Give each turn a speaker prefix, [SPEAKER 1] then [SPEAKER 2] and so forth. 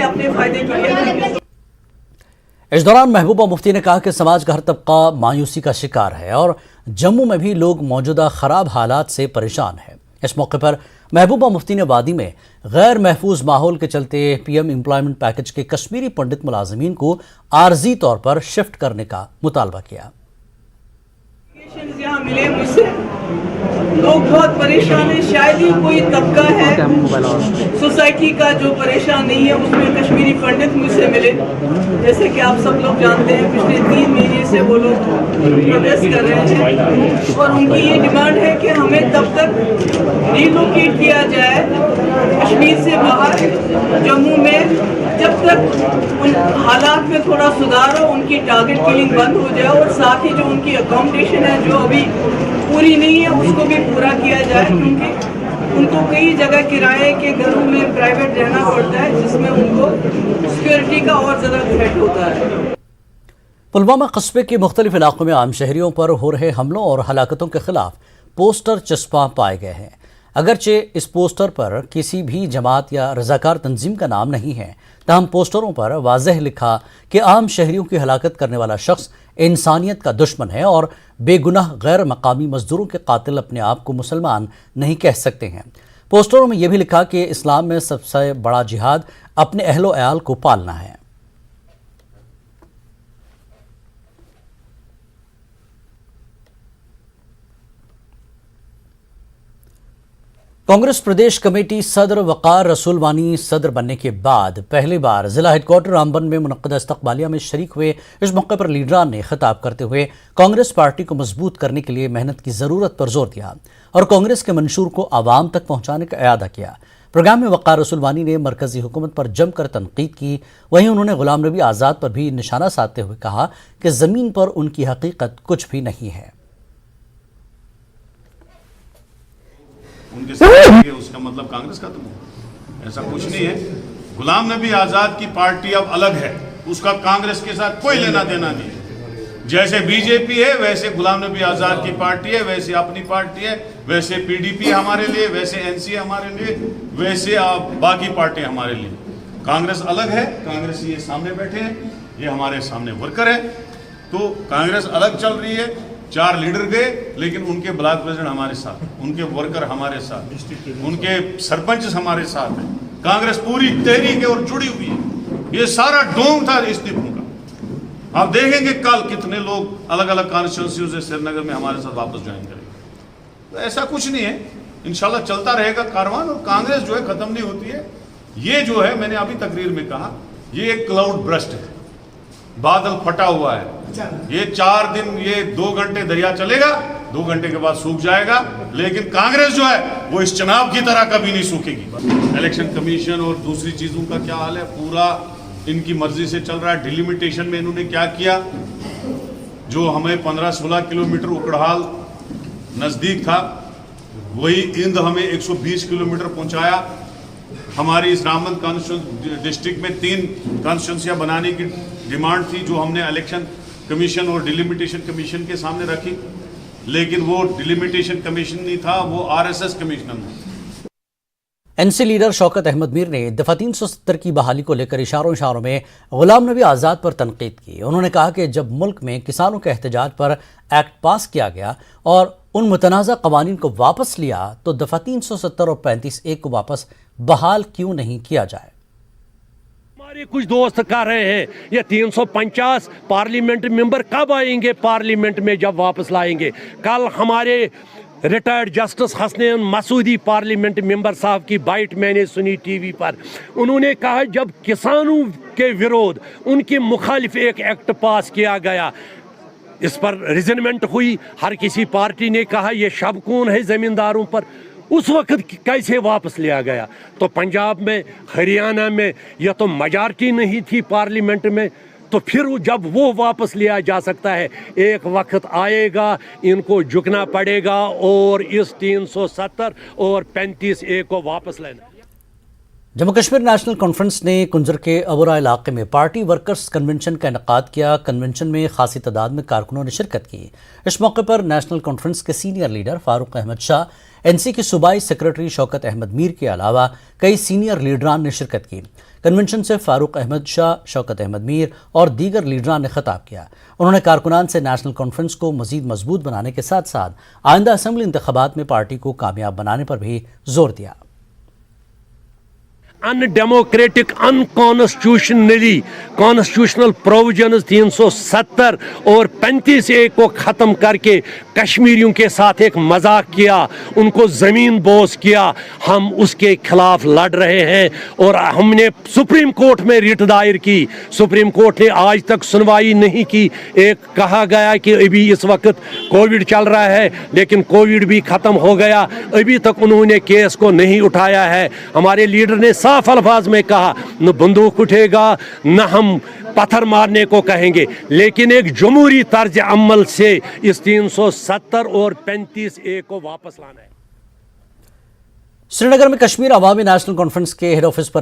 [SPEAKER 1] अपने फायदे के लिए।
[SPEAKER 2] इस दौरान महबूबा मुफ्ती ने कहा कि समाज का हर तबका मायूसी का शिकार है और जम्मू में भी लोग मौजूदा खराब हालात से परेशान हैं। इस मौके पर महबूबा मुफ्ती ने वादी में गैर महफूज माहौल के चलते पीएम एम्प्लॉयमेंट पैकेज के कश्मीरी पंडित मुलाजिमीन को आर्जी तौर पर शिफ्ट करने का मुतालबा किया।
[SPEAKER 1] यहाँ मिले मुझसे लोग बहुत परेशान हैं, शायद ही कोई तबका है सोसाइटी का जो परेशान नहीं है, उसमें कश्मीरी पंडित मुझसे मिले। जैसे कि आप सब लोग जानते हैं पिछले 3 महीने से वो लोग प्रोटेस्ट कर रहे हैं और उनकी ये डिमांड है कि हमें तब तक रिलोकेट किया जाए कश्मीर से बाहर जम्मू में, जब तक उन हालात में थोड़ा सुधार हो, उनकी टारगेट किलिंग बंद हो जाए और साथ ही जो उनकी अकोमोडेशन है जो अभी पूरी नहीं है उसको भी पूरा किया जाए, क्योंकि उनको कई जगह किराए के घरों में प्राइवेट रहना पड़ता है जिसमें उनको सिक्योरिटी का और ज़्यादा थ्रेट होता है।
[SPEAKER 2] पुलवामा कस्बे के मुख्तलिफ इलाकों में आम शहरियों पर हो रहे हमलों और हलाकतों के खिलाफ पोस्टर चस्पा पाए गए हैं। अगरचे इस पोस्टर पर किसी भी जमात या रजाकार तंजीम का नाम नहीं है, ताहम पोस्टरों पर वाज़ेह लिखा कि आम शहरियों की हलाकत करने वाला शख्स इंसानियत का दुश्मन है और बेगुनाह गैर मकामी मजदूरों के कातिल अपने आप को मुसलमान नहीं कह सकते हैं। पोस्टरों में यह भी लिखा कि इस्लाम में सबसे बड़ा जिहाद अपने अहलो अयाल को पालना है। कांग्रेस प्रदेश कमेटी सदर वकार रसूल वानी सदर बनने के बाद पहली बार जिला हेडक्वार्टर रामबन में मुनक्कदा इस्तकबालिया में शरीक हुए। इस मौके पर लीडरान ने खिताब करते हुए कांग्रेस पार्टी को मजबूत करने के लिए मेहनत की ज़रूरत पर जोर दिया और कांग्रेस के मंशूर को आवाम तक पहुंचाने का इरादा किया। प्रोग्राम में वकार रसूल वानी ने मरकजी हुकूमत पर जमकर तनकीद की। वहीं उन्होंने गुलाम नबी आज़ाद पर भी निशाना साधते हुए कहा कि ज़मीन पर उनकी हकीकत कुछ भी नहीं है।
[SPEAKER 3] उनके साथ उसका मतलब कांग्रेस का तो ऐसा कुछ नहीं है। गुलाम नबी आजाद की पार्टी अब अलग है, उसका कांग्रेस के साथ कोई लेना देना नहीं है। जैसे बीजेपी है वैसे गुलाम नबी आजाद की पार्टी है, वैसे अपनी पार्टी है, वैसे पीडीपी हमारे लिए, वैसे एनसी हमारे लिए, वैसे बाकी पार्टी हमारे लिए। कांग्रेस अलग है। कांग्रेस ये सामने बैठे हैं, ये हमारे सामने वर्कर है। तो कांग्रेस अलग चल रही है। 4 लीडर गए लेकिन उनके ब्लॉक प्रेसिडेंट हमारे साथ, उनके वर्कर हमारे साथ, उनके सरपंच हमारे साथ है। कांग्रेस पूरी तहरीक है और जुड़ी हुई है। ये सारा डोंग था इस्तीफों का। आप देखेंगे कल कितने लोग अलग अलग कॉन्स्टिट्यूंसियों से श्रीनगर में हमारे साथ वापस ज्वाइन करेंगे। तो ऐसा कुछ नहीं है, इंशाल्लाह चलता रहेगा कारवान और कांग्रेस जो है खत्म नहीं होती है। ये जो है मैंने अभी तकरीर में कहा, ये एक क्लाउड ब्रस्ट है, बादल फटा हुआ है। ये 4 दिन, ये 2 घंटे दरिया चलेगा, 2 घंटे के बाद सूख जाएगा। लेकिन कांग्रेस जो है वो इस चुनाव की तरह कभी नहीं सूखेगी। इलेक्शन कमीशन और दूसरी चीजों का क्या हाल है, पूरा इनकी मर्जी से चल रहा है। डिलिमिटेशन में इन्होंने क्या किया, जो हमें 15-16 किलोमीटर उकड़हाल नजदीक था, वही इंद हमें 120 किलोमीटर पहुंचाया। हमारी इस रामबन कॉन्स्टिट्यूंसी डिस्ट्रिक्ट में 3 कॉन्स्टिट्यूंसियां बनाने की डिमांड थी, जो हमने इलेक्शन कमीशन और डिलिमिटेशन कमीशन के सामने रखी, लेकिन वो डिलिमिटेशन कमीशन नहीं था, वो आरएसएस कमीशनर था।
[SPEAKER 2] एनसी लीडर शौकत अहमद मीर ने दफा 370 की बहाली को लेकर इशारों में गुलाम नबी आज़ाद पर तनकीद की। उन्होंने कहा कि जब मुल्क में किसानों के एहतजाज पर एक्ट पास किया गया और उन मुतनाज़ा कवानीन को वापस लिया तो दफा 370 और 35A को वापस बहाल क्यों नहीं किया जाए।
[SPEAKER 4] हमारे कुछ दोस्त कह रहे हैं ये 350 पार्लियामेंट मेंबर कब आएंगे पार्लियामेंट में, जब वापस लाएंगे। कल हमारे retired justice Hasnain Masoodi parliament member साहब की बाइट मैंने सुनी टीवी पर। उन्होंने कहा जब किसानों के विरोध उनके मुखालिफ एक एक्ट पास किया गया, इस पर रिजनमेंट हुई। हर किसी पार्टी ने कहा यह शबकून है ज़मींदारों पर। उस वक्त कैसे वापस लिया गया? तो पंजाब में, हरियाणा में यह तो मेजॉरिटी नहीं थी पार्लियामेंट में, तो फिर जब वो वापस लिया जा सकता है, एक वक्त आएगा इनको झुकना पड़ेगा और इस 370 और 35A को वापस लेना।
[SPEAKER 2] जम्मू कश्मीर नेशनल कॉन्फ्रेंस ने कुंजर के अबोरा इलाके में पार्टी वर्कर्स कन्वेंशन का इनेकाद किया। कन्वेंशन में खासी तादाद में कारकुनों ने शिरकत की। इस मौके पर नेशनल कॉन्फ्रेंस के सीनियर लीडर फारूक अहमद शाह, एनसी के सूबाई सेक्रेटरी शौकत अहमद मीर के अलावा कई सीनियर लीडरान ने शिरकत की। कन्वेंशन से फारूक अहमद शाह, शौकत अहमद मीर और दीगर लीडरान ने खिताब किया। उन्होंने कारकुनान से नेशनल कॉन्फ्रेंस को मजीद मजबूत बनाने के साथ साथ आइंदा असम्बली इंतखाबात में पार्टी को कामयाब बनाने पर भी जोर दिया।
[SPEAKER 4] अनडेमोक्रेटिक अनकॉन्स्टिट्यूशनली कॉन्स्टिट्यूशनल प्रोविजंस 370 और 35A को ख़त्म करके कश्मीरियों के साथ एक मजाक किया, उनको ज़मीन बोस किया। हम उसके खिलाफ लड़ रहे हैं और हमने सुप्रीम कोर्ट में रिट दायर की। सुप्रीम कोर्ट ने आज तक सुनवाई नहीं की। एक कहा गया कि अभी इस वक्त कोविड चल रहा है, लेकिन कोविड भी ख़त्म हो गया, अभी तक उन्होंने केस को नहीं उठाया है। हमारे लीडर ने साफ अल्फाज में कहा, न बंदूक उठेगा न हम पत्थर मारने को कहेंगे, लेकिन एक जमहूरी तर्ज अमल से इस 370 और 35A को वापस लाना है।
[SPEAKER 2] श्रीनगर में कश्मीर अवामी नेशनल कॉन्फ्रेंस के हेड ऑफिस पर